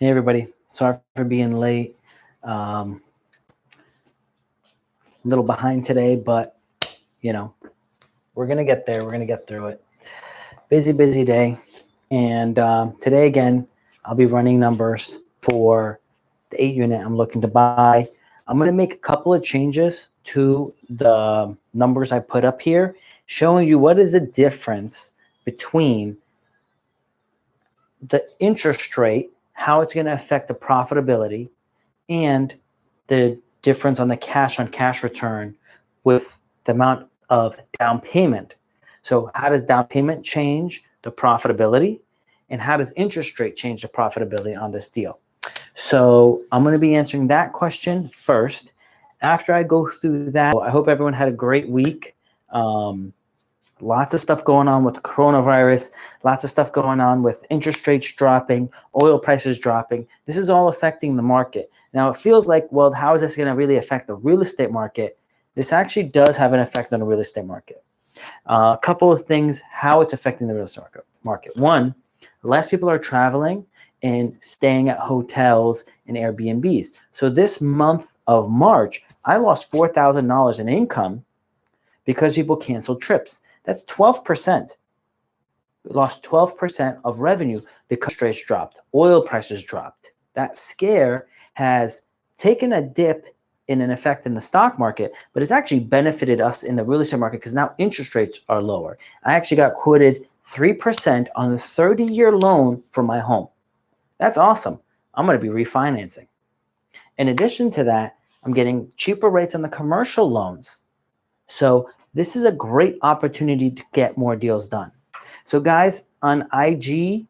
Hey everybody, sorry for being late. A little behind today, but we're gonna get there. We're gonna get through it. Busy day, and today again, I'll be running numbers for the 8 unit I'm looking to buy. I'm gonna make a couple of changes to the numbers I put up here, showing you what is the difference between the interest rate, how it's going to affect the profitability, and the difference on the cash return with the amount of down payment. So how does down payment change the profitability, and how does interest rate change the profitability on this deal? So I'm going to be answering that question first. After I go through that, I hope everyone had a great week. Lots of stuff going on with the coronavirus, lots of stuff going on with interest rates dropping, oil prices dropping. This is all affecting the market. Now, it feels like, well, how is this going to really affect the real estate market? This actually does have an effect on the real estate market. A couple of things, how it's affecting the real estate market. One, less people are traveling and staying at hotels and Airbnbs. So this month of March, I lost $4,000 in income because people canceled trips. That's 12%. We lost 12% of revenue because rates dropped, oil prices dropped. That scare has taken a dip in an effect in the stock market, but it's actually benefited us in the real estate market because now interest rates are lower. I actually got quoted 3% on the 30-year loan for my home. That's awesome. I'm going to be refinancing. In addition to that, I'm getting cheaper rates on the commercial loans. So this is a great opportunity to get more deals done. So guys, on IG,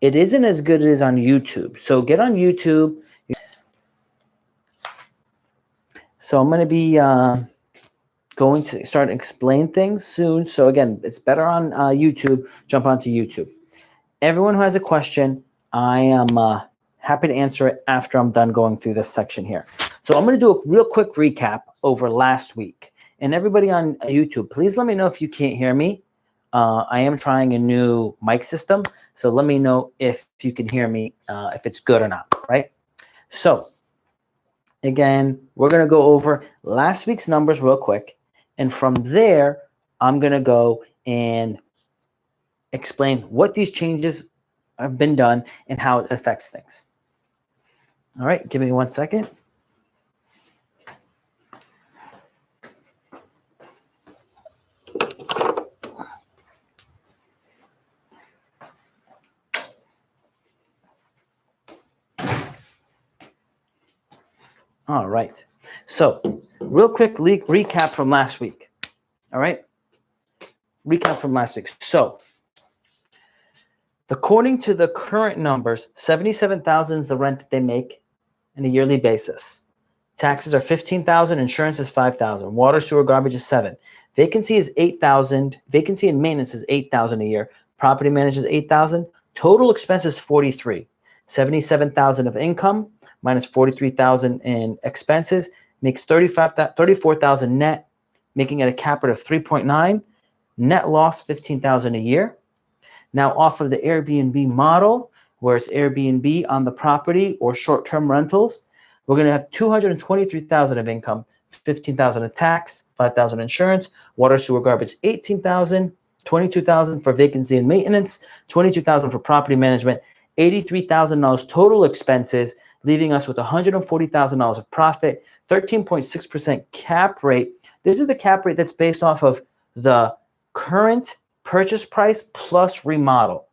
it isn't as good as on YouTube. So get on YouTube. So I'm going to be going to start to explain things soon. So again, it's better on YouTube. Jump onto YouTube. Everyone who has a question, I am happy to answer it after I'm done going through this section here. So I'm going to do a real quick recap over last week. And everybody on YouTube, please let me know if you can't hear me. I am trying a new mic system, so let me know if you can hear me, if it's good or not, right? So again, we're going to go over last week's numbers real quick. And from there, I'm going to go and explain what these changes have been done and how it affects things. All right, give me 1 second. All right. So real quick recap from last week. All right. Recap from last week. So according to the current numbers, $77,000 is the rent that they make on a yearly basis. Taxes are $15,000. Insurance is $5,000. Water, sewer, garbage is $7,000. Vacancy is $8,000. Vacancy and maintenance is $8,000 a year. Property management is $8,000. Total expenses $43,000. $77,000 of income minus $43,000 in expenses makes $34,000 net, making it a cap rate of 3.9. Net loss $15,000 a year. Now off of the Airbnb model, where it's Airbnb on the property or short-term rentals, we're going to have $223,000 of income, $15,000 of tax, $5,000 insurance, water, sewer, garbage $18,000, $22,000 for vacancy and maintenance, $22,000 for property management, $83,000 total expenses, leaving us with $140,000 of profit, 13.6% cap rate. This is the cap rate that's based off of the current purchase price plus remodel.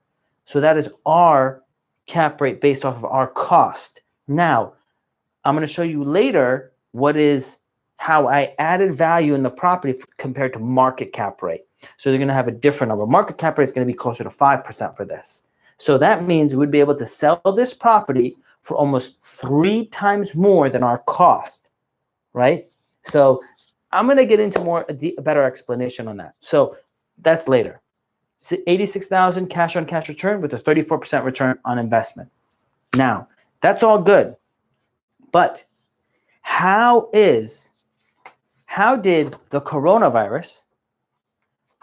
So that is our cap rate based off of our cost. Now, I'm going to show you later how I added value in the property compared to market cap rate. So they're going to have a different number. Market cap rate is going to be closer to 5% for this. So that means we'd be able to sell this property for almost 3 times more than our cost, right? So I'm going to get into a better explanation on that. So that's later. $86,000 cash on cash return with a 34% return on investment. Now, that's all good. But how did the coronavirus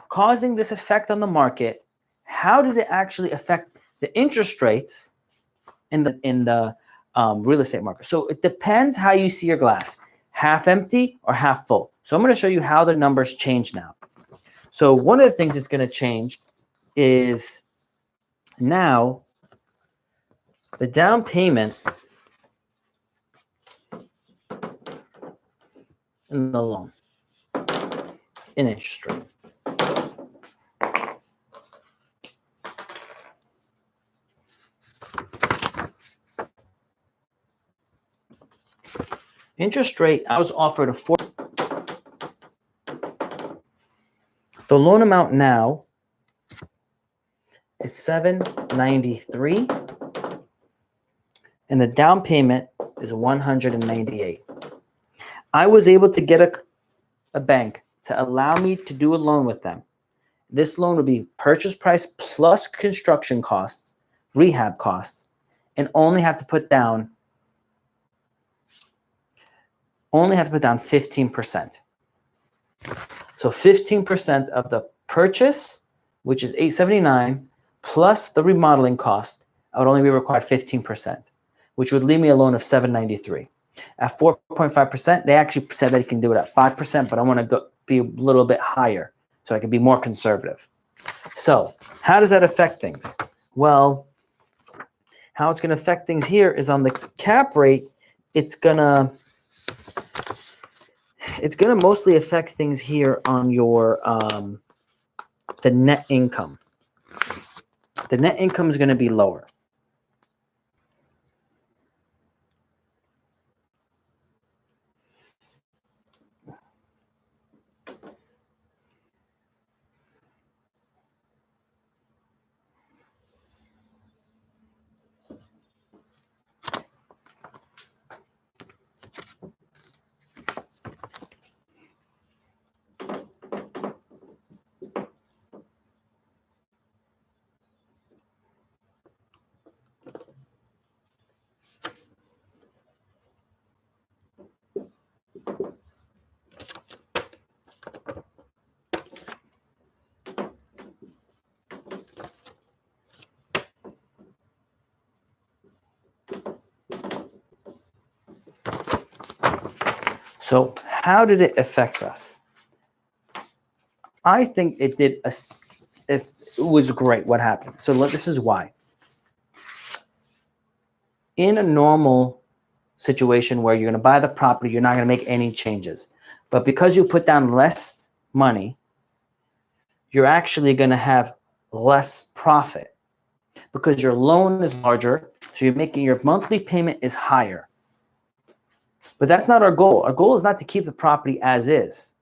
causing this effect on the market, how did it actually affect the interest rates in the real estate market? So it depends how you see your glass, half empty or half full. So I'm going to show you how the numbers change now. So one of the things that's going to change is now the down payment in the loan in interest rate. Interest rate, I was offered a 4. The loan amount now is $793, and the down payment is $198. I was able to get a bank to allow me to do a loan with them. This loan would be purchase price plus construction costs, rehab costs, and only have to put down 15%. So 15% of the purchase, which is $879, plus the remodeling cost, I would only be required 15%, which would leave me a loan of $793. At 4.5%, they actually said that you can do it at 5%, but I want to be a little bit higher so I can be more conservative. So how does that affect things? Well, how it's going to affect things here is on the cap rate, it's going to mostly affect things here on your the net income. The net income is going to be lower. So how did it affect us? I think it did. It was great what happened. So this is why. In a normal situation where you're going to buy the property, you're not going to make any changes. But because you put down less money, you're actually going to have less profit because your loan is larger. So you're making your monthly payment is higher. But that's not our goal. Our goal is not to keep the property as is.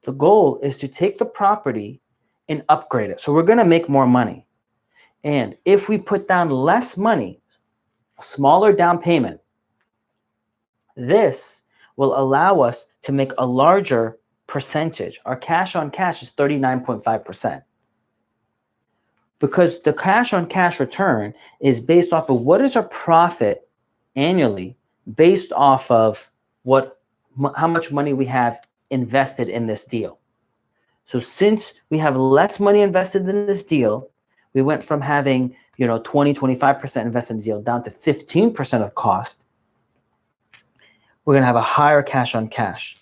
The goal is to take the property and upgrade it. So we're going to make more money. And if we put down less money, a smaller down payment, this will allow us to make a larger percentage. Our cash on cash is 39.5%. Because the cash on cash return is based off of what is our profit annually based off of how much money we have invested in this deal. So since we have less money invested in this deal, we went from having 20-25% invested in the deal down to 15% of cost. We're going to have a higher cash on cash.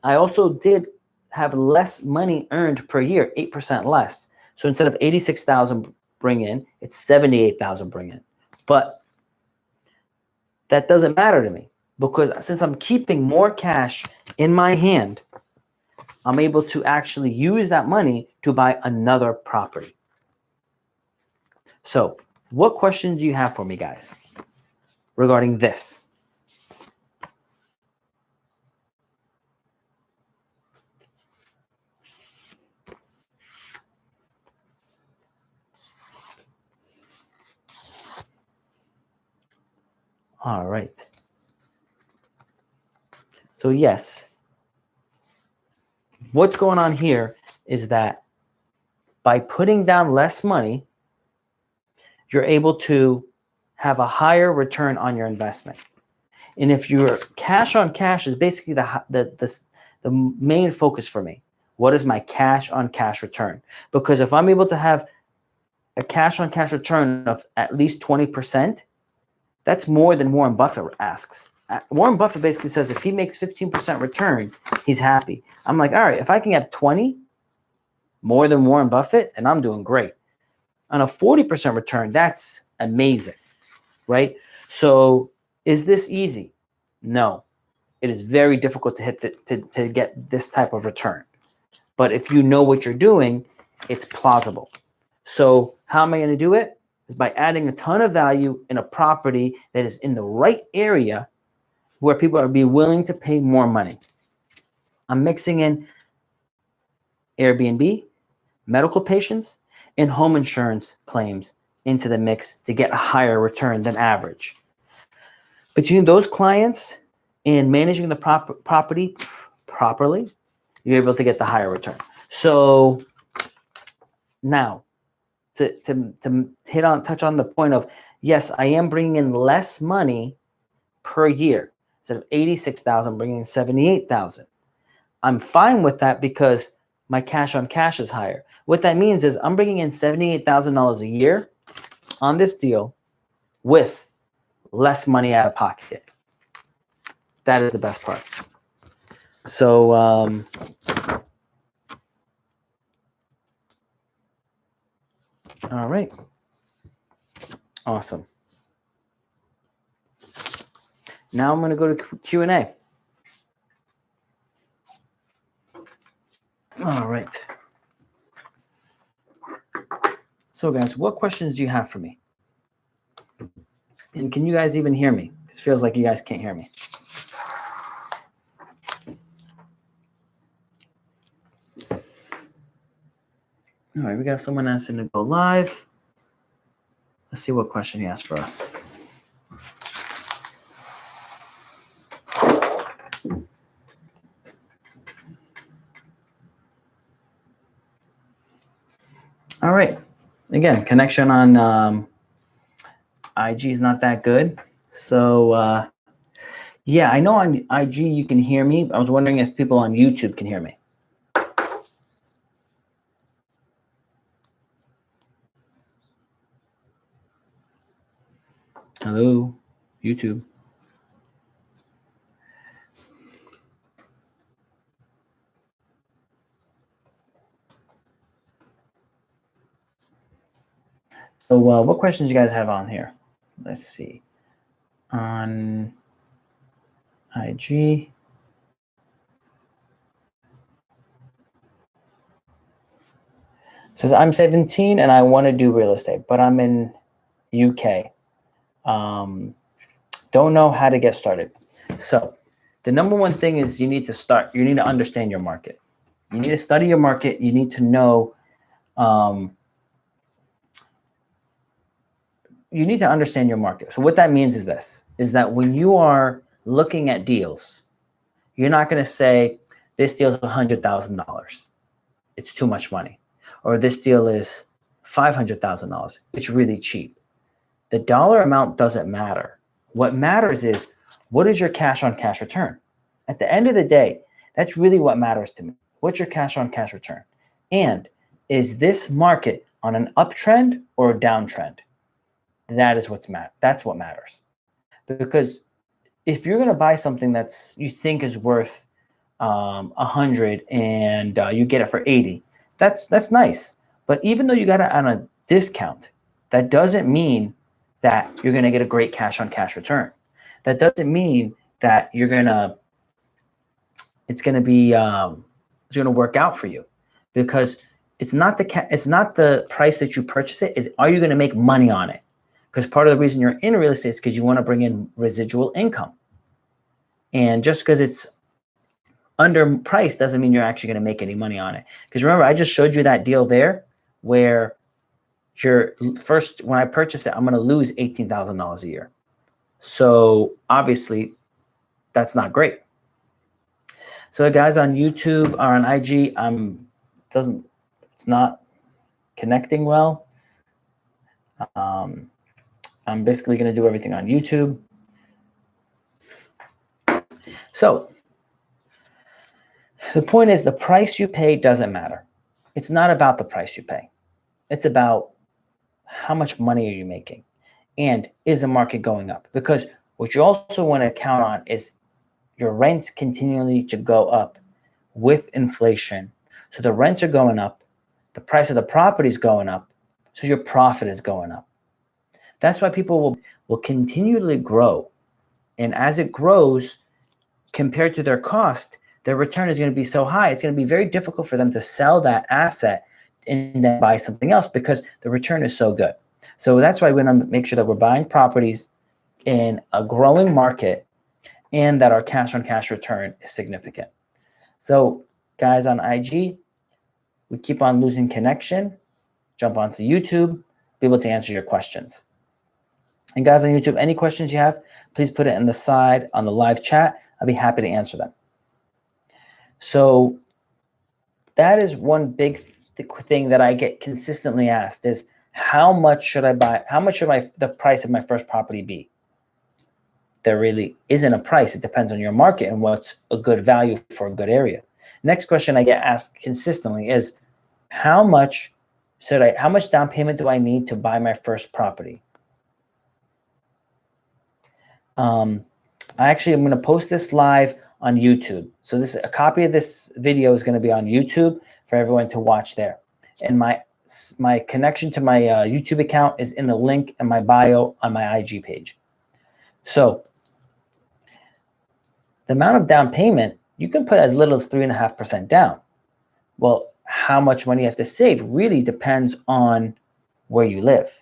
I also did have less money earned per year, 8% less. So instead of 86,000 bring in, it's 78,000 bring in. But that doesn't matter to me because since I'm keeping more cash in my hand, I'm able to actually use that money to buy another property. So what questions do you have for me, guys, regarding this? All right. So yes, what's going on here is that by putting down less money, you're able to have a higher return on your investment. And if your cash on cash is basically the main focus for me, what is my cash on cash return? Because if I'm able to have a cash on cash return of at least 20%, that's more than Warren Buffett asks. Warren Buffett basically says if he makes 15% return, he's happy. I'm like, all right, if I can get 20 more than Warren Buffett, and I'm doing great. On a 40% return, that's amazing, right? So is this easy? No. It is very difficult to hit to get this type of return. But if you know what you're doing, it's plausible. So how am I going to do it? Is by adding a ton of value in a property that is in the right area where people are be willing to pay more money. I'm mixing in Airbnb, medical patients, and home insurance claims into the mix to get a higher return than average. Between those clients and managing the property properly, you're able to get the higher return. So now, to touch on the point of, yes, I am bringing in less money per year. Instead of 86,000, bringing in 78,000. I'm fine with that because my cash on cash is higher. What that means is I'm bringing in $78,000 a year on this deal with less money out of pocket. That is the best part. So, all right. Awesome. Now I'm going to go to Q&A. All right. So guys, what questions do you have for me? And can you guys even hear me? It feels like you guys can't hear me. All right, we got someone asking to go live. Let's see what question he asked for us. All right. Again, connection on IG is not that good. So, yeah, I know on IG you can hear me. I was wondering if people on YouTube can hear me. Hello, YouTube. So what questions do you guys have on here? Let's see. On IG. Says, I'm 17 and I want to do real estate, but I'm in UK. Don't know how to get started. So the number one thing is you need to start. You need to understand your market. You need to study your market. You need to know. You need to understand your market. So what that means is this, is that when you are looking at deals, you're not going to say, this deal is $100,000. It's too much money. Or this deal is $500,000. It's really cheap. The dollar amount doesn't matter. What matters is, what is your cash on cash return? At the end of the day, that's really what matters to me. What's your cash on cash return? And is this market on an uptrend or a downtrend? That is that's what matters. Because if you're going to buy something that's you think is worth 100 and you get it for 80, that's nice. But even though you got it on a discount, that doesn't mean that you're going to get a great cash on cash return. That doesn't mean that it's going to work out for you, because it's not the price that you purchase it, is are you going to make money on it? Because part of the reason you're in real estate is because you want to bring in residual income. And just because it's underpriced doesn't mean you're actually going to make any money on it. Because remember, I just showed you that deal there where when I purchase it, I'm going to lose $18,000 a year. So obviously that's not great. So guys on YouTube or on IG, it's not connecting well. I'm basically going to do everything on YouTube. So the point is, the price you pay doesn't matter. It's not about the price you pay. It's about how much money are you making? And is the market going up? Because what you also want to count on is your rents continually to go up with inflation. So the rents are going up, the price of the property is going up, so your profit is going up. That's why people will continually grow. And as it grows, compared to their cost, their return is going to be so high, it's going to be very difficult for them to sell that asset and then buy something else because the return is so good. So that's why we want to make sure that we're buying properties in a growing market and that our cash on cash return is significant. So guys on IG, we keep on losing connection. Jump onto YouTube, be able to answer your questions. And guys on YouTube, any questions you have, please put it in the side on the live chat. I'll be happy to answer them. So that is one big thing that I get consistently asked is, how much should I buy? How much should the price of my first property be? There really isn't a price. It depends on your market and what's a good value for a good area. Next question I get asked consistently is, how much down payment do I need to buy my first property? I'm going to post this live on YouTube. So a copy of this video is going to be on YouTube for everyone to watch there. And my connection to my YouTube account is in the link in my bio on my IG page. So the amount of down payment, you can put as little as 3.5% down. Well, how much money you have to save really depends on where you live.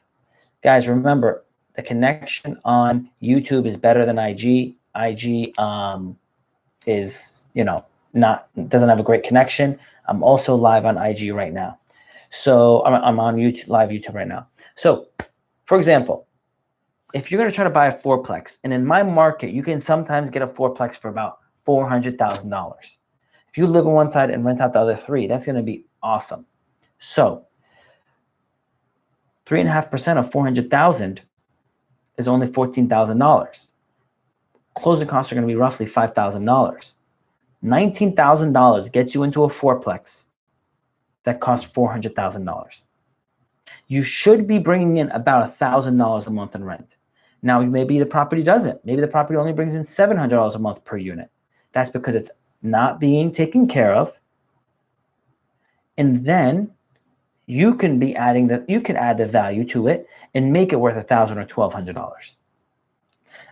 Guys, remember, the connection on YouTube is better than IG. IG is, doesn't have a great connection. I'm also live on IG right now. So I'm on YouTube, live YouTube right now. So for example, if you're going to try to buy a fourplex, and in my market, you can sometimes get a fourplex for about $400,000. If you live on one side and rent out the other three, that's going to be awesome. So 3.5% of 400,000 is only $14,000. Closing costs are going to be roughly $5,000. $19,000 gets you into a fourplex that costs $400,000. You should be bringing in about $1,000 a month in rent. Now, maybe the property doesn't. Maybe the property only brings in $700 a month per unit. That's because it's not being taken care of. And then you can add the value to it and make it worth $1,000 or $1,200.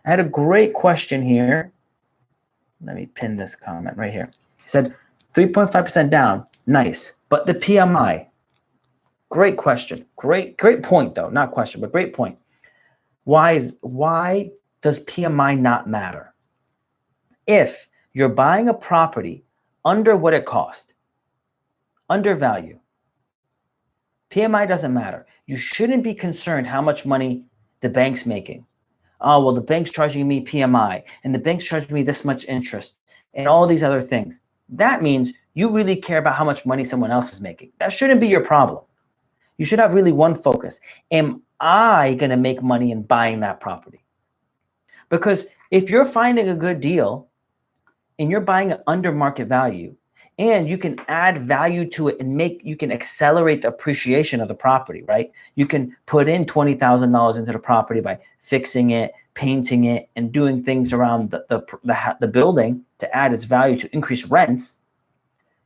I had a great question here. Let me pin this comment right here. He said 3.5% down, nice, but the PMI. Great question. Great point though. Not question, but great point. Why does PMI not matter? If you're buying a property under what it cost, under value, PMI doesn't matter. You shouldn't be concerned how much money the bank's making. Oh, well, the bank's charging me PMI and the bank's charging me this much interest and all these other things. That means you really care about how much money someone else is making. That shouldn't be your problem. You should have really one focus. Am I going to make money in buying that property? Because if you're finding a good deal and you're buying it under market value and you can add value to it and you can accelerate the appreciation of the property, right? You can put in $20,000 into the property by fixing it, painting it, and doing things around the building to add its value to increase rents.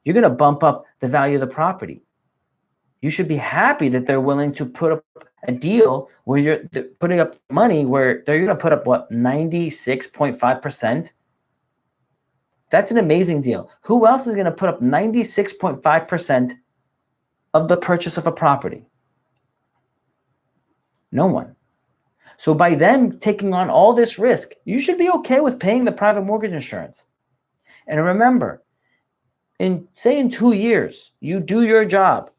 You're going to bump up the value of the property. You should be happy that they're willing to put up a deal where you're putting up money where they're going to put up, 96.5%? That's an amazing deal. Who else is going to put up 96.5% of the purchase of a property? No one. So by them taking on all this risk, you should be okay with paying the private mortgage insurance. And remember, in 2 years, you do your job.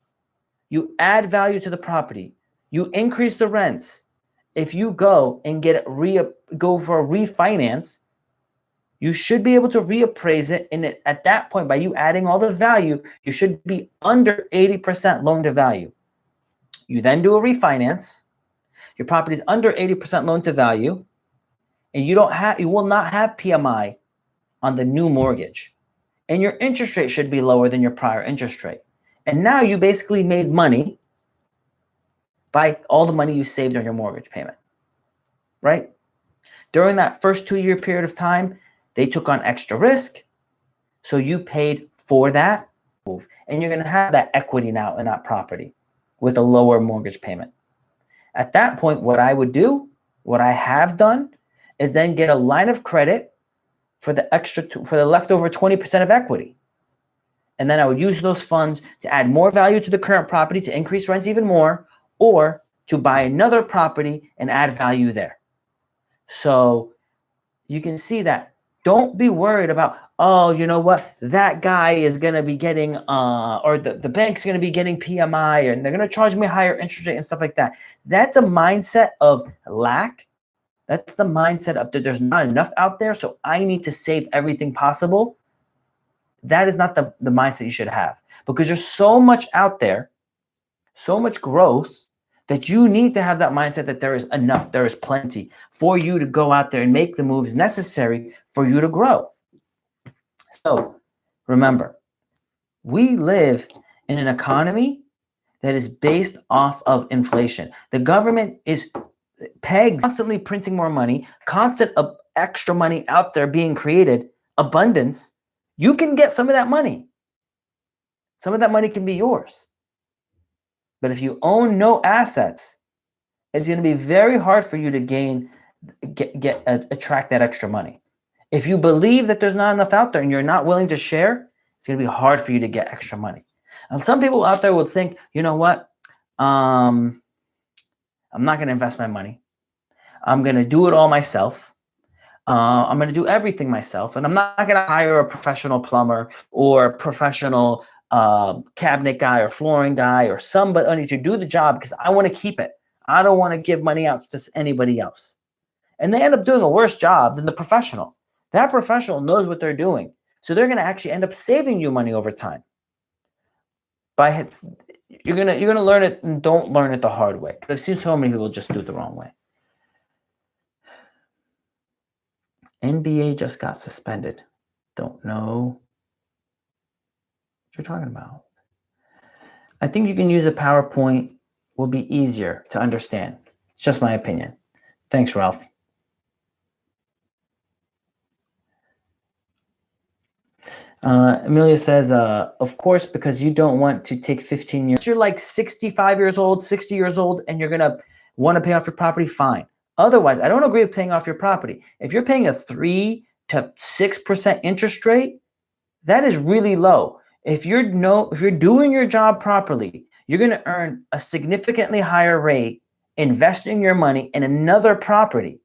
You add value to the property. You increase the rents. If you go and go for a refinance, you should be able to reappraise it. And at that point, by you adding all the value, you should be under 80% loan to value. You then do a refinance. Your property is under 80% loan to value, and you will not have PMI on the new mortgage. And your interest rate should be lower than your prior interest rate. And now you basically made money by all the money you saved on your mortgage payment, right? During that first 2-year period of time, they took on extra risk. So you paid for that move, and you're going to have that equity now in that property with a lower mortgage payment. At that point, what I would do, what I have done, is then get a line of credit for the leftover 20% of equity. And then I would use those funds to add more value to the current property to increase rents even more, or to buy another property and add value there. So you can see that. Don't be worried about, oh, you know what, that guy is going to be getting, or the bank's going to be getting PMI, and they're going to charge me a higher interest rate and stuff like that. That's a mindset of lack. That's the mindset of that there's not enough out there, so I need to save everything possible. That is not the mindset you should have, because there's so much out there, so much growth, that you need to have that mindset that there is enough, there is plenty for you to go out there and make the moves necessary for you to grow. So remember, we live in an economy that is based off of inflation. The government is pegged, constantly printing more money, constant extra money out there being created, abundance. You can get some of that money. Some of that money can be yours. But if you own no assets, it's going to be very hard for you to attract that extra money. If you believe that there's not enough out there and you're not willing to share, it's going to be hard for you to get extra money. And some people out there will think, you know what? I'm not going to invest my money. I'm going to do it all myself. I'm going to do everything myself. And I'm not going to hire a professional plumber or a professional cabinet guy or flooring guy or somebody to do the job, because I want to keep it. I don't want to give money out to anybody else. And they end up doing a worse job than the professional. That professional knows what they're doing. So they're going to actually end up saving you money over time. You're gonna learn it, and don't learn it the hard way. I've seen so many people just do it the wrong way. NBA just got suspended. Don't know what you're talking about. I think you can use a PowerPoint. Will be easier to understand. It's just my opinion. Thanks, Ralph. Amelia says, of course, because you don't want to take 15 years. You're like 65 years old, 60 years old, and you're going to want to pay off your property, fine. Otherwise, I don't agree with paying off your property. If you're paying a 3 to 6% interest rate, that is really low. If you're doing your job properly, you're going to earn a significantly higher rate investing your money in another property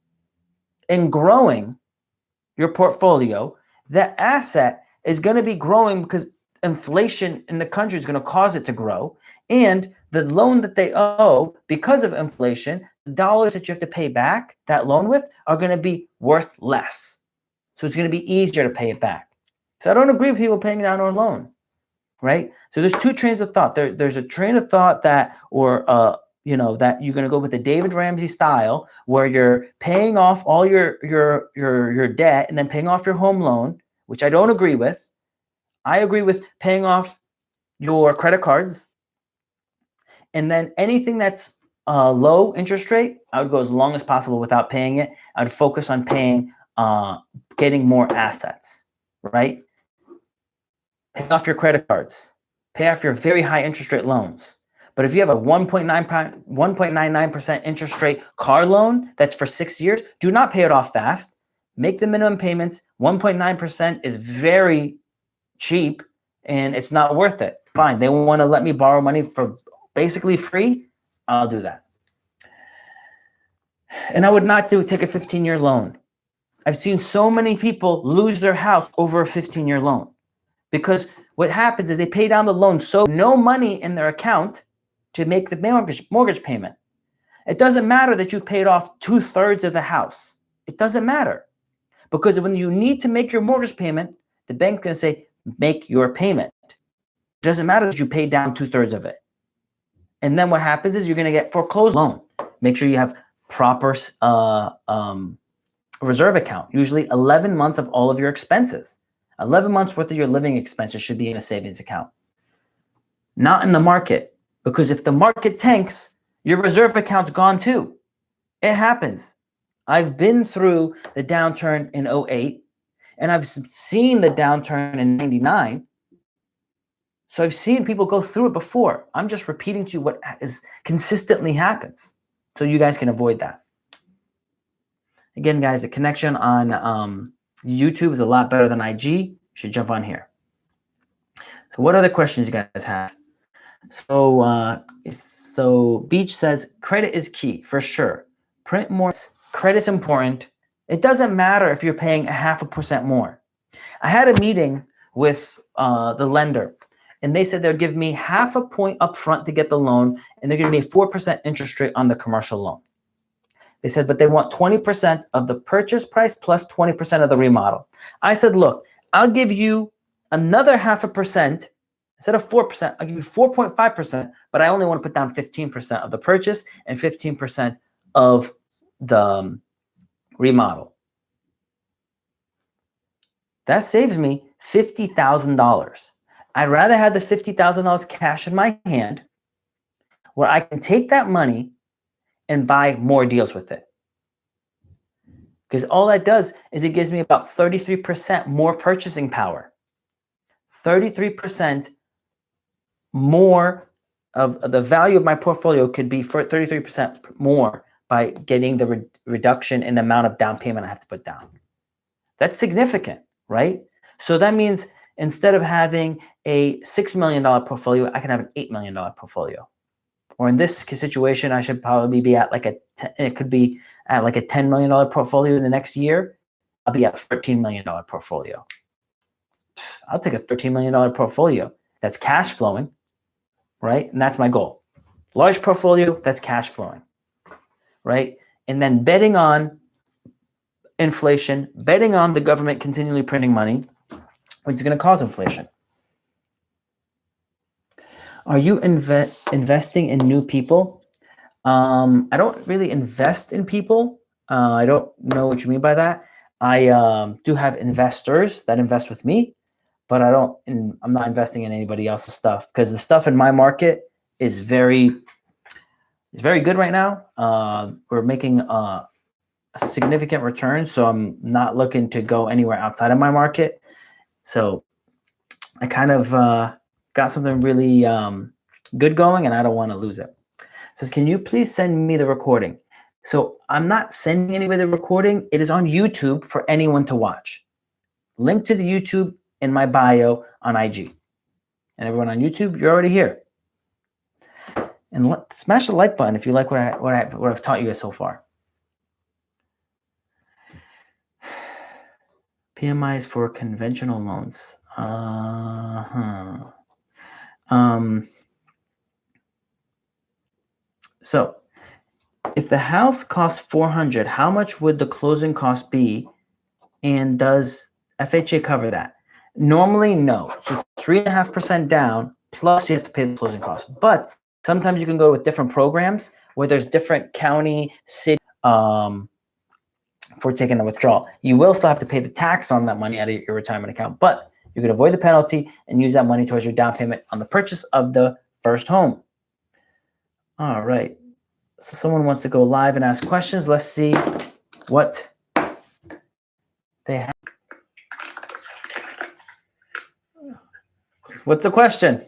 and growing your portfolio. That asset is going to be growing because inflation in the country is going to cause it to grow. And the loan that they owe, because of inflation, the dollars that you have to pay back that loan with are going to be worth less. So it's going to be easier to pay it back. So I don't agree with people paying down their loan, right? So there's two trains of thought. There's a train of thought that that you're going to go with the David Ramsey style, where you're paying off all your debt and then paying off your home loan, which I don't agree with. I agree with paying off your credit cards, and then anything that's low interest rate, I would go as long as possible without paying it. I would focus on getting more assets, right? Pay off your credit cards, pay off your very high interest rate loans. But if you have a 1.99% interest rate car loan that's for 6 years, do not pay it off fast. Make the minimum payments. 1.9% is very cheap, and it's not worth it. Fine, they want to let me borrow money for basically free. I'll do that. And I would not take a 15-year loan. I've seen so many people lose their house over a 15-year loan, because what happens is they pay down the loan, so no money in their account to make the mortgage payment. It doesn't matter that you paid off 2/3 of the house. It doesn't matter, because when you need to make your mortgage payment, the bank's going to say, make your payment. It doesn't matter that you paid down 2/3 of it. And then what happens is you're going to get foreclosed loan. Make sure you have proper reserve account, usually 11 months of all of your expenses. 11 months worth of your living expenses should be in a savings account, not in the market. Because if the market tanks, your reserve account's gone too. It happens. I've been through the downturn in 08, and I've seen the downturn in 99. So I've seen people go through it before. I'm just repeating to you what is consistently happens, so you guys can avoid that. Again, guys, the connection on YouTube is a lot better than IG. You should jump on here. So what other questions you guys have? So Beach says, credit is key, for sure. Print more. Credit's important. It doesn't matter if you're paying 0.5% more. I had a meeting with the lender, and they said they'll give me 0.5 point up front to get the loan, and they're giving me a 4% interest rate on the commercial loan. They said, but they want 20% of the purchase price plus 20% of the remodel. I said, look, I'll give you another 0.5%. Instead of 4%, I'll give you 4.5%, but I only want to put down 15% of the purchase and 15% of the remodel. That saves me $50,000. I'd rather have the $50,000 cash in my hand where I can take that money and buy more deals with it. Because all that does is it gives me about 33% more purchasing power. 33% more of the value of my portfolio could be for 33% more by getting the reduction in the amount of down payment I have to put down. That's significant, right? So that means instead of having a $6 million portfolio, I can have an $8 million portfolio. Or in this situation, I should probably be at like it could be at like a $10 million portfolio in the next year. I'll be at a $13 million portfolio. I'll take a $13 million portfolio that's cash flowing, right? And that's my goal. Large portfolio that's cash flowing, right? And then betting on inflation, betting on the government continually printing money, which is going to cause inflation. Are you investing in new people? I don't really invest in people. I don't know what you mean by that. I do have investors that invest with me, but I'm not investing in anybody else's stuff because the stuff in my market is very good right now. We're making a significant return, so I'm not looking to go anywhere outside of my market. So I kind of got something really good going, and I don't want to lose it. It says, can you please send me the recording? So I'm not sending anybody the recording. It is on YouTube for anyone to watch. Link to the YouTube in my bio on IG. And everyone on YouTube, you're already here. And smash the like button if you like what I've taught you guys so far. PMIs for conventional loans. So if the house costs $400, how much would the closing cost be? And does FHA cover that? Normally, no. So 3.5% down, plus you have to pay the closing costs. But sometimes you can go with different programs where there's different county, city, for taking the withdrawal. You will still have to pay the tax on that money out of your retirement account, but you can avoid the penalty and use that money towards your down payment on the purchase of the first home. All right. So someone wants to go live and ask questions. Let's see what they have. What's the question?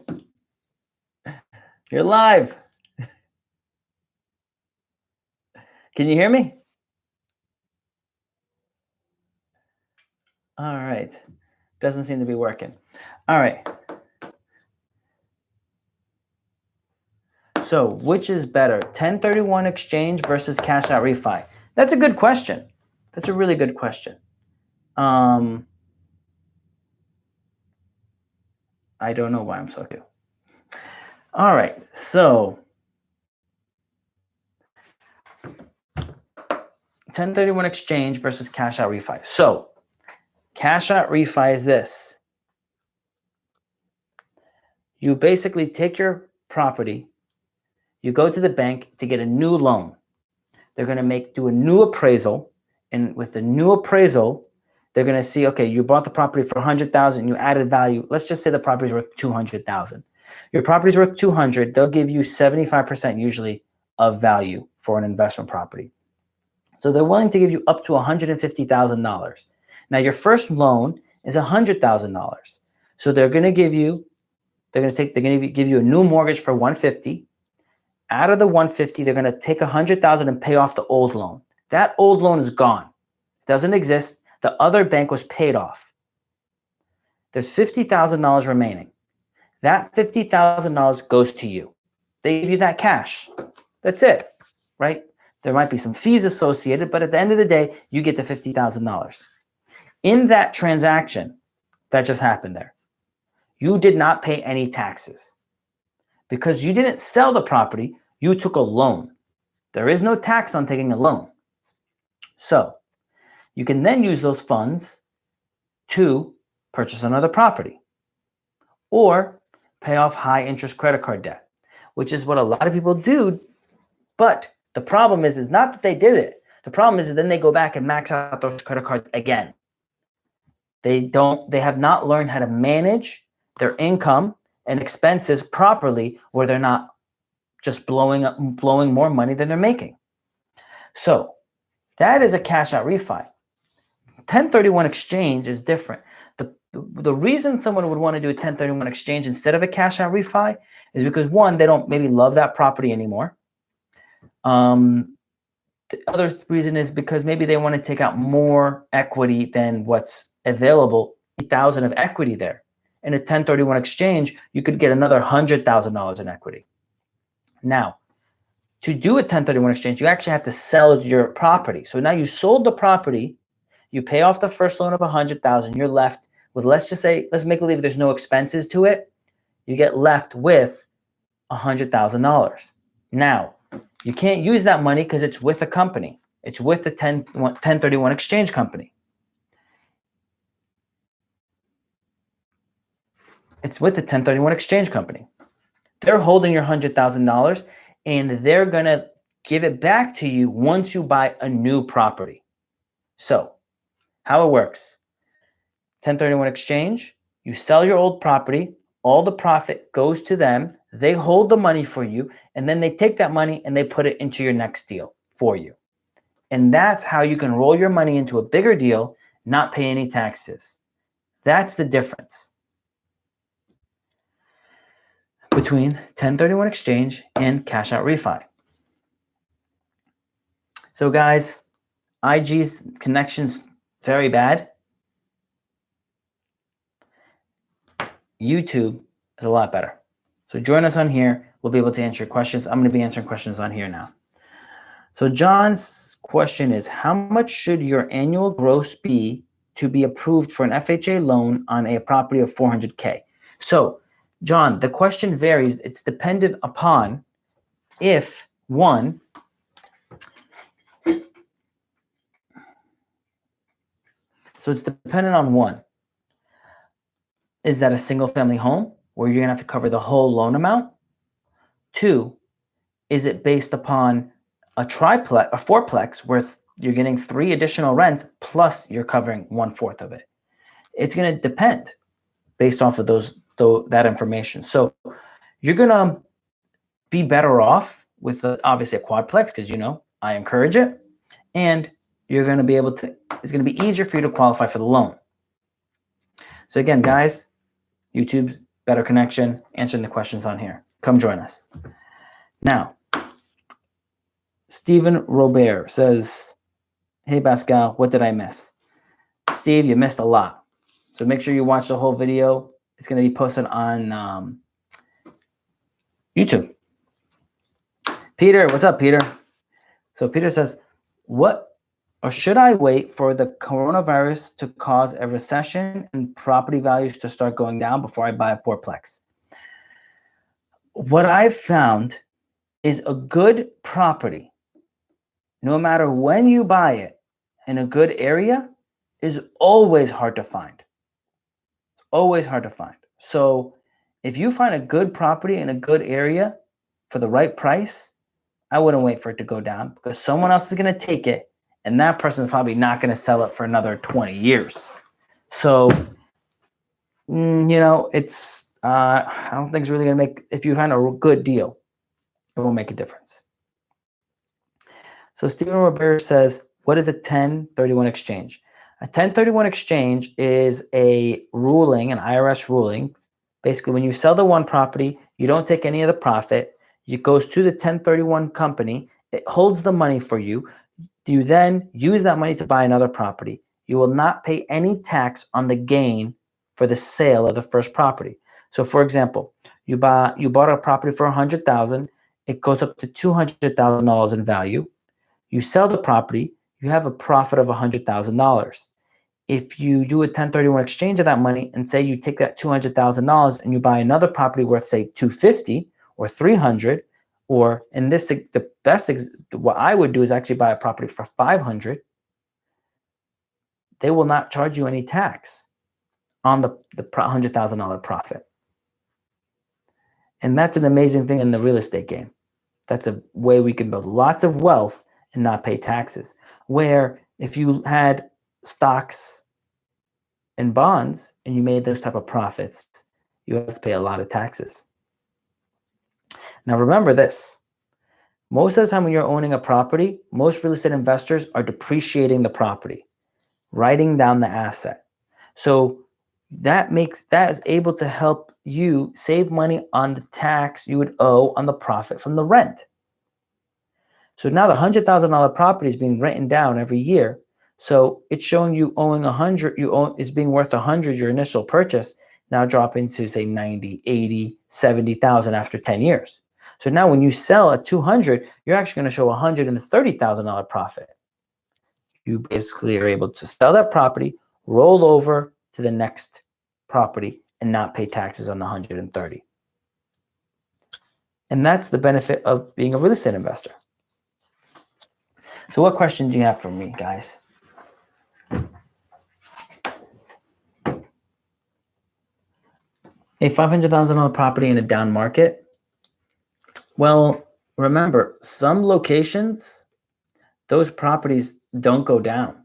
You're live. Can you hear me? All right. Doesn't seem to be working. All right. So which is better, 1031 exchange versus cash out refi? That's a good question. That's a really good question. I don't know why I'm so cute. All right, so 1031 exchange versus cash out refi. So cash out refi is this. You basically take your property, you go to the bank to get a new loan. They're going to do a new appraisal, and with the new appraisal, they're going to see, okay, you bought the property for $100,000, you added value. Let's just say the property's worth $200,000. Your property's worth $200,000. They'll give you 75% usually of value for an investment property. So they're willing to give you up to $150,000. Now your first loan is $100,000. So they're going to give you a new mortgage for $150,000. Out of the $150,000, they're going to take $100,000 and pay off the old loan. That old loan is gone. It doesn't exist. The other bank was paid off. There's $50,000 remaining. That $50,000 goes to you. They give you that cash. That's it, right? There might be some fees associated, but at the end of the day, you get the $50,000. In that transaction that just happened there, you did not pay any taxes because you didn't sell the property, you took a loan. There is no tax on taking a loan. So you can then use those funds to purchase another property or pay off high interest credit card debt, which is what a lot of people do. But the problem is not that they did it. The problem is then they go back and max out those credit cards again. They have not learned how to manage their income and expenses properly, where they're not just blowing more money than they're making. So that is a cash out refi. 1031 exchange is different. The reason someone would want to do a 1031 exchange instead of a cash out refi is because, one, they don't maybe love that property anymore. The other reason is because maybe they want to take out more equity than what's available, $8,000 of equity there. In a 1031 exchange, you could get another $100,000 in equity. Now, to do a 1031 exchange, you actually have to sell your property. So now you sold the property, you pay off the first loan of $100,000, you're left with, let's make believe there's no expenses to it. You get left with $100,000. Now, you can't use that money because it's with a company. It's with the 1031 exchange company. It's with the 1031 exchange company. They're holding your $100,000 and they're going to give it back to you once you buy a new property. So how it works: 1031 exchange, you sell your old property, all the profit goes to them, they hold the money for you, and then they take that money and they put it into your next deal for you. And that's how you can roll your money into a bigger deal, not pay any taxes. That's the difference between 1031 exchange and cash out refi. So guys, IG's connection's very bad. YouTube is a lot better. So join us on here. We'll be able to answer your questions. I'm going to be answering questions on here now. So John's question is, how much should your annual gross be to be approved for an FHA loan on a property of $400K? So John, the question varies. It's dependent upon if, one, so it's dependent on one, is that a single family home where you're going to have to cover the whole loan amount? Two, is it based upon a fourplex where you're getting 3 additional rents plus you're covering 1/4 of it? It's going to depend based off of that information. So you're going to be better off with obviously a quadplex because, I encourage it. And you're going to be able to, it's going to be easier for you to qualify for the loan. So again, guys, YouTube, better connection, answering the questions on here. Come join us. Now, Stephen Robert says, hey, Pascal, what did I miss? Steve, you missed a lot. So make sure you watch the whole video. It's going to be posted on YouTube. Peter, what's up, Peter? So Peter says, should I wait for the coronavirus to cause a recession and property values to start going down before I buy a fourplex? What I've found is a good property, no matter when you buy it, in a good area, is always hard to find. It's always hard to find. So if you find a good property in a good area for the right price, I wouldn't wait for it to go down because someone else is going to take it, and that person is probably not going to sell it for another 20 years. So, it's, I don't think it's really going to if you find a good deal, it won't make a difference. So Stephen Robert says, what is a 1031 exchange? A 1031 exchange is a ruling, an IRS ruling. Basically, when you sell the one property, you don't take any of the profit. It goes to the 1031 company. It holds the money for you. You then use that money to buy another property. You will not pay any tax on the gain for the sale of the first property. So, for example, you bought a property for $100,000. It goes up to $200,000 in value. You sell the property. You have a profit of $100,000. If you do a 1031 exchange of that money and say you take that $200,000 and you buy another property worth, say, $250 or $300, or in this, the best, what I would do is actually buy a property for $500. They will not charge you any tax on the $100,000 profit. And that's an amazing thing in the real estate game. That's a way we can build lots of wealth and not pay taxes. Where if you had stocks and bonds and you made those type of profits, you have to pay a lot of taxes. Now remember this, most of the time when you're owning a property, most real estate investors are depreciating the property, writing down the asset. So that is able to help you save money on the tax you would owe on the profit from the rent. So now the $100,000 property is being written down every year. So it's showing you owing 100, is being worth 100, your initial purchase, now dropping to say 90, 80, 70,000 after 10 years. So now when you sell at 200, you're actually going to show $130,000 profit. You basically are able to sell that property, roll over to the next property and not pay taxes on the 130. And that's the benefit of being a real estate investor. So what question do you have for me, guys? A $500,000 property in a down market? Well, remember, some locations, those properties don't go down.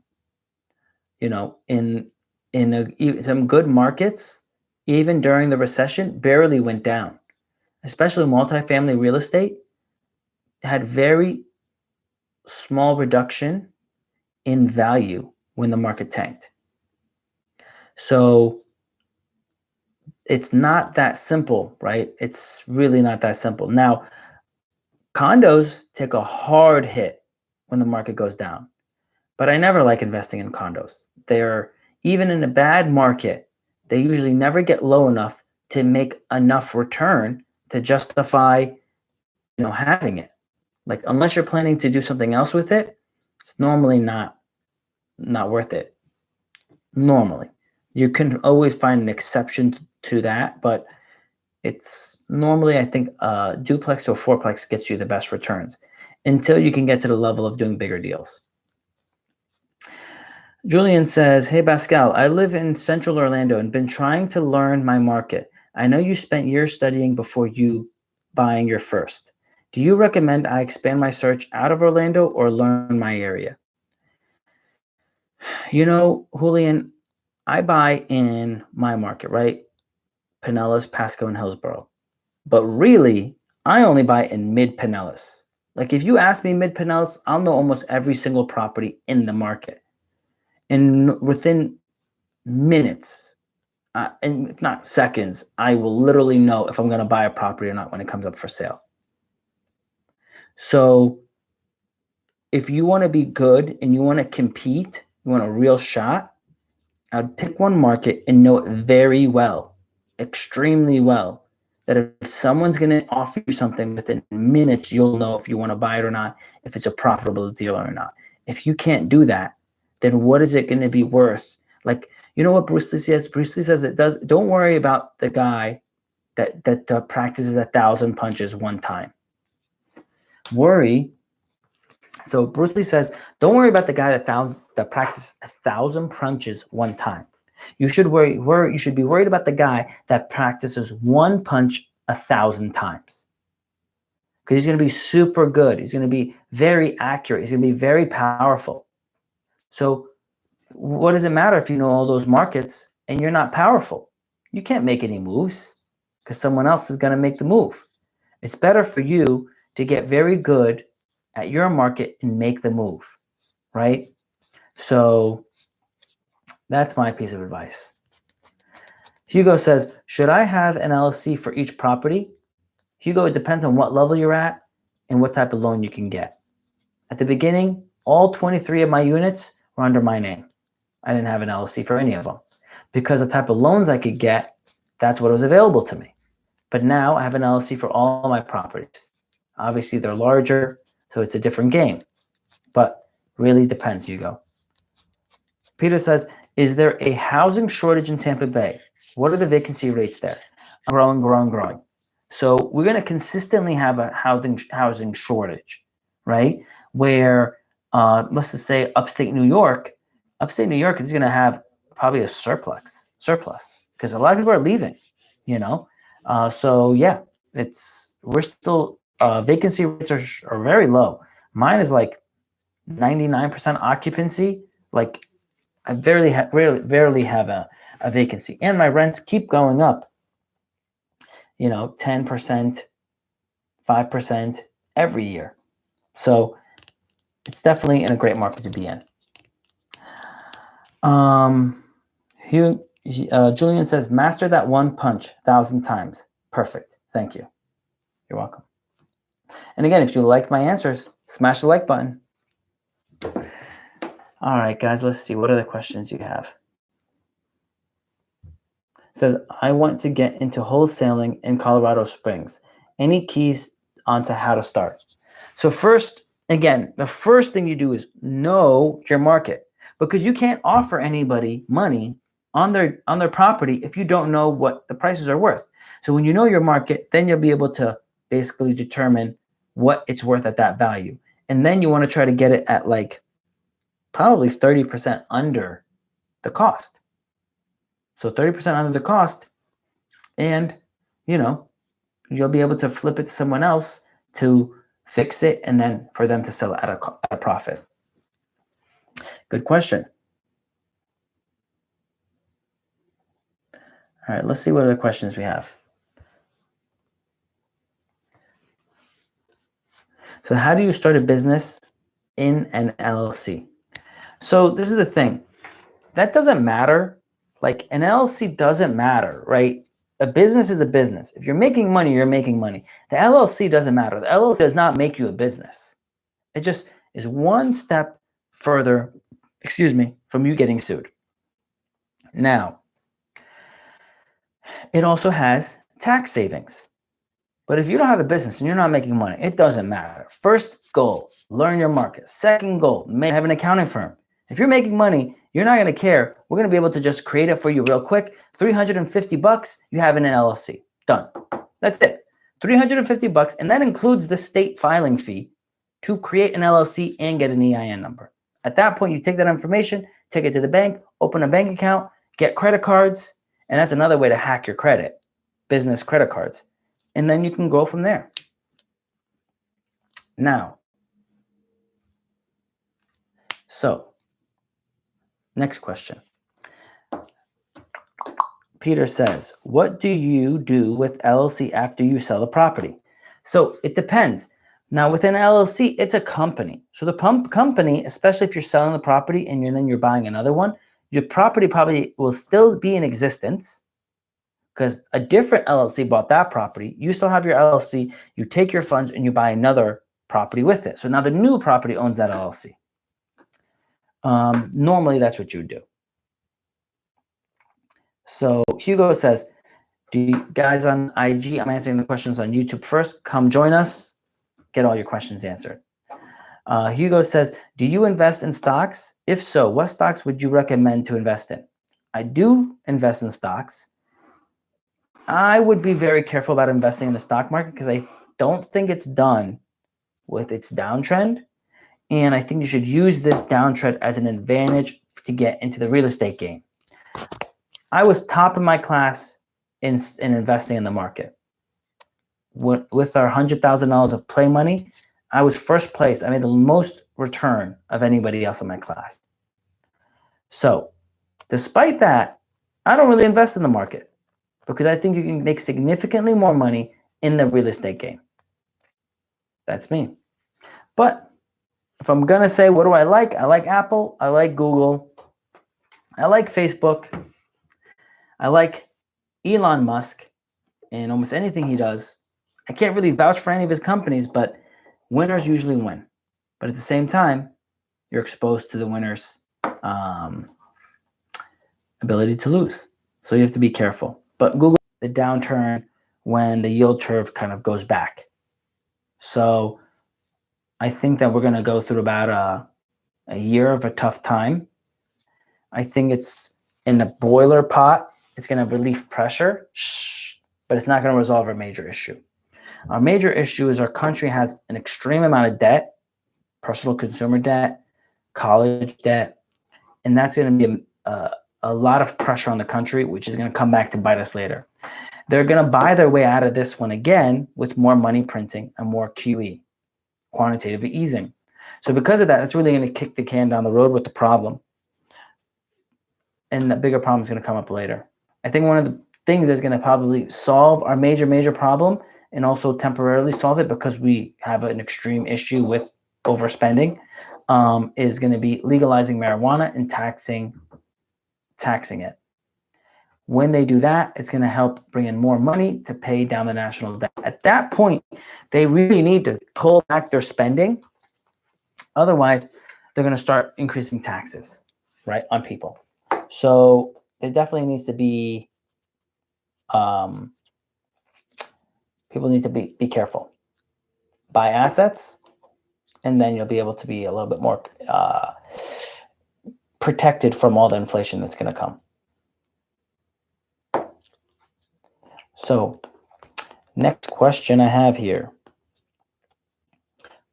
You know, in some good markets, even during the recession, barely went down. Especially multifamily real estate had very small reduction in value when the market tanked. So it's not that simple, right? It's really not that simple. Now, condos take a hard hit when the market goes down, but I never like investing in condos. They're, even in a bad market, they usually never get low enough to make enough return to justify, having it. Like, unless you're planning to do something else with it, it's normally not worth it. Normally, you can always find an exception to that, but it's normally, I think, a duplex or fourplex gets you the best returns until you can get to the level of doing bigger deals. Julian says, hey, Pascal, I live in central Orlando and been trying to learn my market. I know you spent years studying before you buying your first. Do you recommend I expand my search out of Orlando or learn my area? Julian, I buy in my market, right? Pinellas, Pasco, and Hillsborough. But really, I only buy in mid-Pinellas. Like, if you ask me mid-Pinellas, I'll know almost every single property in the market. And within minutes, and if not seconds, I will literally know if I'm going to buy a property or not when it comes up for sale. So if you want to be good and you want to compete, you want a real shot, I'd pick one market and know it very well, extremely well, that if someone's going to offer you something within minutes, you'll know if you want to buy it or not, if it's a profitable deal or not. If you can't do that, then what is it going to be worth? Like, you know what Bruce Lee says? Bruce Lee says don't worry about the guy that practices 1,000 punches one time. So Bruce Lee says, don't worry about the guy that practices 1,000 punches one time. You should be worried about the guy that practices one punch 1,000 times. Because he's going to be super good. He's going to be very accurate. He's going to be very powerful. So what does it matter if you know all those markets and you're not powerful? You can't make any moves because someone else is going to make the move. It's better for you to get very good at your market and make the move, right? So that's my piece of advice. Hugo says, should I have an LLC for each property? Hugo, it depends on what level you're at and what type of loan you can get. At the beginning, all 23 of my units were under my name. I didn't have an LLC for any of them. Because the type of loans I could get, that's what was available to me. But now I have an LLC for all my properties. Obviously, they're larger, so it's a different game. But really depends, Hugo. Peter says, is there a housing shortage in Tampa Bay? What are the vacancy rates there? Growing, growing, growing. So we're going to consistently have a housing shortage, right? Where, let's just say upstate New York is going to have probably a surplus because a lot of people are leaving, you know? So yeah, we're still, vacancy rates are very low. Mine is like 99% occupancy. Like I rarely have a vacancy, and my rents keep going up, 10%, 5% every year. So it's definitely in a great market to be in. Julian says, master that one punch 1,000 times. Perfect. Thank you. You're welcome. And again, if you like my answers, smash the like button. All right, guys, let's see. What other questions you have? It says, I want to get into wholesaling in Colorado Springs. Any keys onto how to start? So first, again, the first thing you do is know your market, because you can't offer anybody money on their property if you don't know what the prices are worth. So when you know your market, then you'll be able to basically determine what it's worth at that value. And then you want to try to get it at like probably 30% under the cost. So 30% under the cost, and you'll be able to flip it to someone else to fix it, and then for them to sell it at a profit. Good question. All right, let's see what other questions we have. So how do you start a business in an LLC? So this is the thing. That doesn't matter. Like an LLC doesn't matter, right? A business is a business. If you're making money, you're making money. The LLC doesn't matter. The LLC does not make you a business. It just is one step further, from you getting sued. Now, it also has tax savings. But if you don't have a business and you're not making money, it doesn't matter. First goal, learn your market. Second goal, have an accounting firm. If you're making money, you're not going to care. We're going to be able to just create it for you real quick. $350, you have an LLC. Done. That's it. $350, and that includes the state filing fee to create an LLC and get an EIN number. At that point, you take that information, take it to the bank, open a bank account, get credit cards, and that's another way to hack your credit, business credit cards. And then you can go from there. Now, so next question. Peter says, what do you do with LLC after you sell the property? So it depends. Now with an LLC, it's a company. So the company, especially if you're selling the property and then you're buying another one, your property probably will still be in existence because a different LLC bought that property. You still have your LLC, you take your funds and you buy another property with it. So now the new property owns that LLC. Normally that's what you would do. So Hugo says, do you guys on IG, I'm answering the questions on YouTube first. Come join us, get all your questions answered. Hugo says, do you invest in stocks? If so, what stocks would you recommend to invest in? I do invest in stocks. I would be very careful about investing in the stock market because I don't think it's done with its downtrend. And I think you should use this downtrend as an advantage to get into the real estate game. I was top of my class in investing in the market. With our $100,000 of play money, I was first place. I made the most return of anybody else in my class. So despite that, I don't really invest in the market because I think you can make significantly more money in the real estate game. That's me. But if I'm going to say, what do I like? I like Apple. I like Google. I like Facebook. I like Elon Musk and almost anything he does. I can't really vouch for any of his companies, but winners usually win. But at the same time, you're exposed to the winner's ability to lose. So you have to be careful. But Google, the downturn when the yield curve kind of goes back. So I think that we're going to go through about a year of a tough time. I think it's in the boiler pot. It's going to relieve pressure, but it's not going to resolve our major issue. Our major issue is our country has an extreme amount of debt, personal consumer debt, college debt, and that's going to be a lot of pressure on the country, which is going to come back to bite us later. They're going to buy their way out of this one again with more money printing and more QE, quantitative easing. So because of that, it's really going to kick the can down the road with the problem. And the bigger problem is going to come up later. I think one of the things that's going to probably solve our major problem and also temporarily solve it because we have an extreme issue with overspending is going to be legalizing marijuana and taxing it. When they do that, it's going to help bring in more money to pay down the national debt. At that point, they really need to pull back their spending. Otherwise, they're going to start increasing taxes, right, on people. So there definitely needs to be, people need to be careful. Buy assets, and then you'll be able to be a little bit more protected from all the inflation that's going to come. So next question I have here.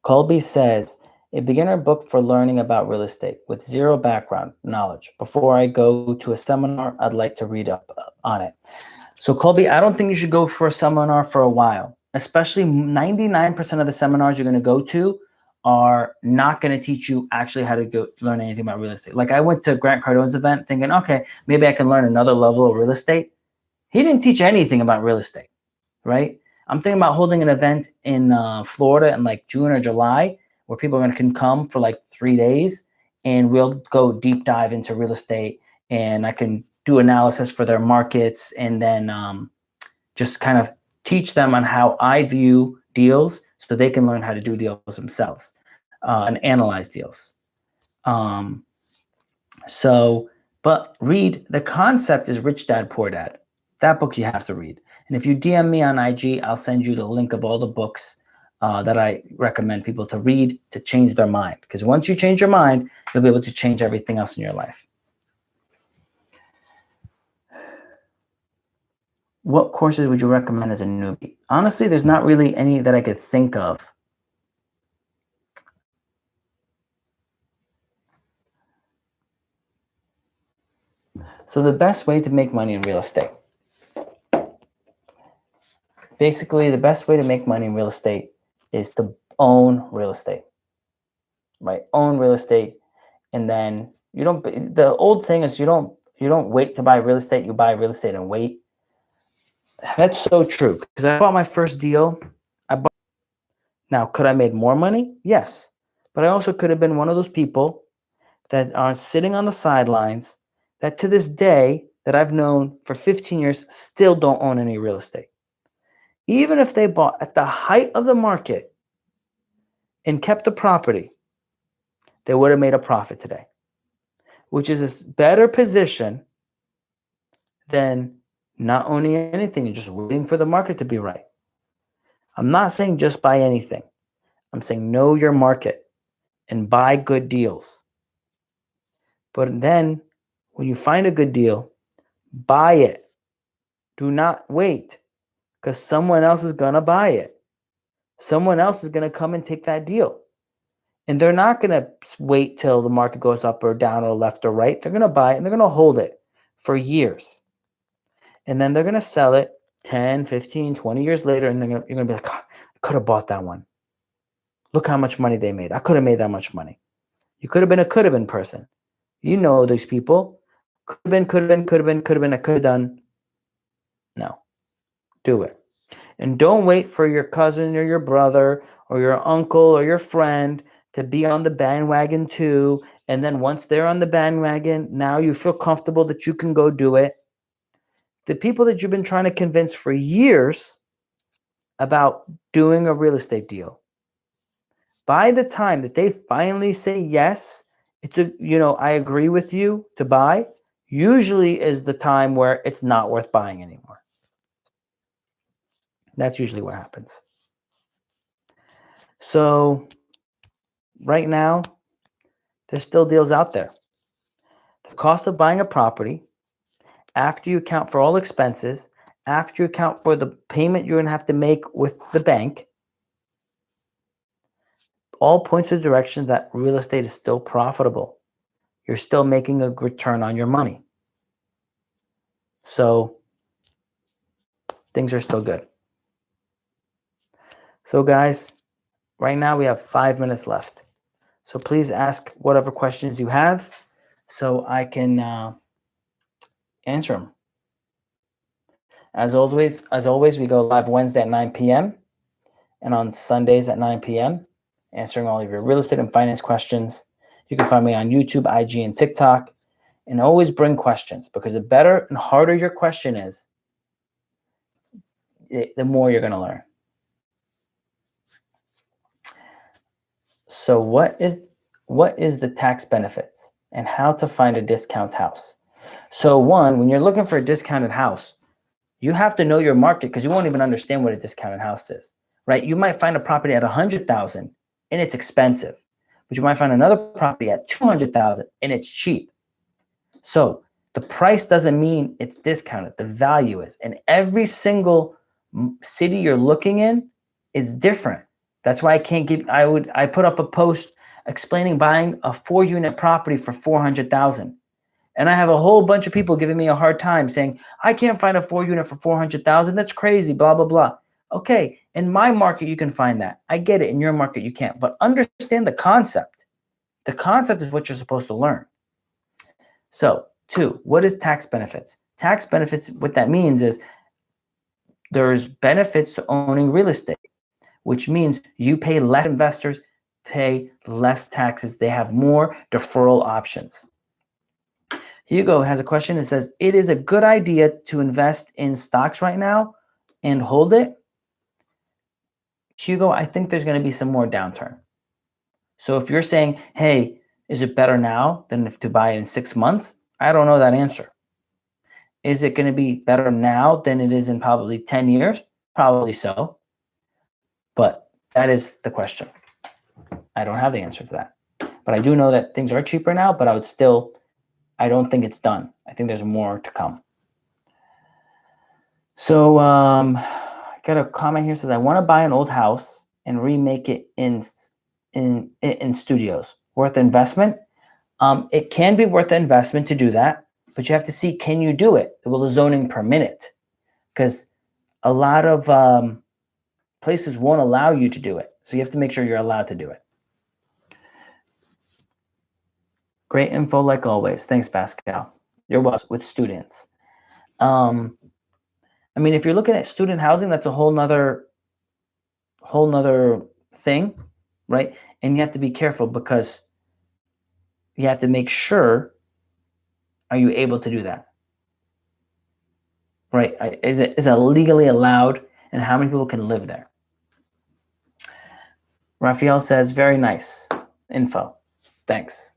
Colby says, a beginner book for learning about real estate with zero background knowledge. Before I go to a seminar, I'd like to read up on it. So Colby, I don't think you should go for a seminar for a while, especially 99% of the seminars you're going to go to are not going to teach you actually how to go learn anything about real estate. Like I went to Grant Cardone's event thinking, okay, maybe I can learn another level of real estate. He didn't teach anything about real estate, right? I'm thinking about holding an event in Florida in like June or July where people can come for like 3 days and we'll go deep dive into real estate and I can do analysis for their markets and then just kind of teach them on how I view deals so they can learn how to do deals themselves and analyze deals. But read, the concept is Rich Dad, Poor Dad. That book you have to read. And if you DM me on IG, I'll send you the link of all the books that I recommend people to read to change their mind. Because once you change your mind, you'll be able to change everything else in your life. What courses would you recommend as a newbie? Honestly, there's not really any that I could think of. So the best way to make money in real estate. Basically, the best way to make money in real estate is to own real estate, right? Own real estate. And then you don't, the old saying is you don't wait to buy real estate, you buy real estate and wait. That's so true. Because I bought my first deal. Now, could I made more money? Yes. But I also could have been one of those people that are sitting on the sidelines that to this day that I've known for 15 years still don't own any real estate. Even if they bought at the height of the market and kept the property, they would have made a profit today, which is a better position than not owning anything and just waiting for the market to be right. I'm not saying just buy anything. I'm saying know your market and buy good deals. But then when you find a good deal, buy it. Do not wait because someone else is going to buy it. Someone else is going to come and take that deal. And they're not going to wait till the market goes up or down or left or right. They're going to buy it and they're going to hold it for years. And then they're going to sell it 10, 15, 20 years later. And you're going to be like, oh, I could have bought that one. Look how much money they made. I could have made that much money. You could have been person. You know these people. Could have been, I could have done. No. Do it. And don't wait for your cousin or your brother or your uncle or your friend to be on the bandwagon too. And then once they're on the bandwagon, now you feel comfortable that you can go do it. The people that you've been trying to convince for years about doing a real estate deal, by the time that they finally say yes, I agree with you to buy, usually is the time where it's not worth buying anymore. That's usually what happens. So right now, there's still deals out there. The cost of buying a property, after you account for all expenses, after you account for the payment you're going to have to make with the bank, all points in the direction that real estate is still profitable. You're still making a return on your money. So things are still good. So guys, right now we have 5 minutes left. So please ask whatever questions you have so I can answer them. As always, we go live Wednesday at 9 p.m. and on Sundays at 9 p.m. answering all of your real estate and finance questions. You can find me on YouTube, IG, and TikTok. And always bring questions, because the better and harder your question is, the more you're going to learn. So what is the tax benefits and how to find a discount house? So one, when you're looking for a discounted house, you have to know your market, because you won't even understand what a discounted house is, right? You might find a property at $100,000 and it's expensive, but you might find another property at $200,000 and it's cheap. So the price doesn't mean it's discounted. The value is, and every single city you're looking in is different. That's why I put up a post explaining buying a 4-unit property for $400,000. And I have a whole bunch of people giving me a hard time saying, I can't find a 4-unit for $400,000. That's crazy, blah, blah, blah. Okay, in my market, you can find that. I get it. In your market, you can't. But understand the concept. The concept is what you're supposed to learn. So, 2, what is tax benefits? Tax benefits, what that means is there's benefits to owning real estate, which means you pay less, investors pay less taxes. They have more deferral options. Hugo has a question that says, it is a good idea to invest in stocks right now and hold it. Hugo, I think there's going to be some more downturn. So if you're saying, hey, is it better now than if to buy it in 6 months? I don't know that answer. Is it going to be better now than it is in probably 10 years? Probably so. But that is the question. I don't have the answer to that. But I do know that things are cheaper now, but I don't think it's done. I think there's more to come. So I got a comment here that says, I want to buy an old house and remake it in studios. Worth the investment? It can be worth the investment to do that, but you have to see, can you do it? Will the zoning permit it? Because a lot of places won't allow you to do it. So you have to make sure you're allowed to do it. Great info like always. Thanks, Pascal. You're welcome. With students. I mean, if you're looking at student housing, that's a whole nother thing, right? And you have to be careful, because you have to make sure, are you able to do that? Right? Is it legally allowed, and how many people can live there? Raphael says, very nice info. Thanks.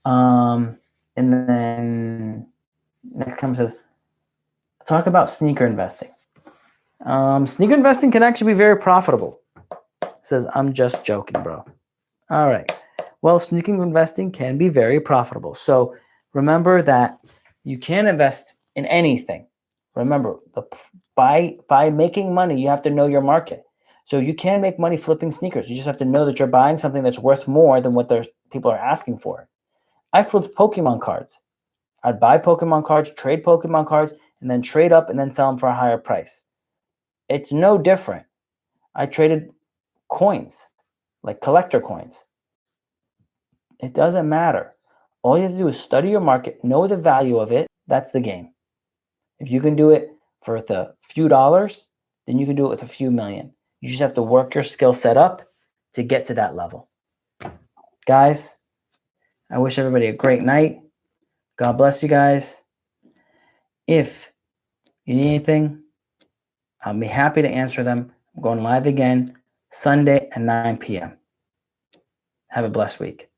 And then next comment says, talk about sneaker investing. Sneaker investing can actually be very profitable. Says, I'm just joking, bro. All right. Well, sneaker investing can be very profitable. So remember that you can invest in anything. Remember, by making money, you have to know your market. So you can make money flipping sneakers. You just have to know that you're buying something that's worth more than what people are asking for. I flipped Pokemon cards. I'd buy Pokemon cards, trade Pokemon cards, and then trade up and then sell them for a higher price. It's no different. I traded coins, like collector coins. It doesn't matter. All you have to do is study your market, know the value of it. That's the game. If you can do it for the few dollars, then you can do it with a few million. You just have to work your skill set up to get to that level. Guys, I wish everybody a great night. God bless you guys. If you need anything, I'll be happy to answer them. I'm going live again Sunday at 9 p.m. Have a blessed week.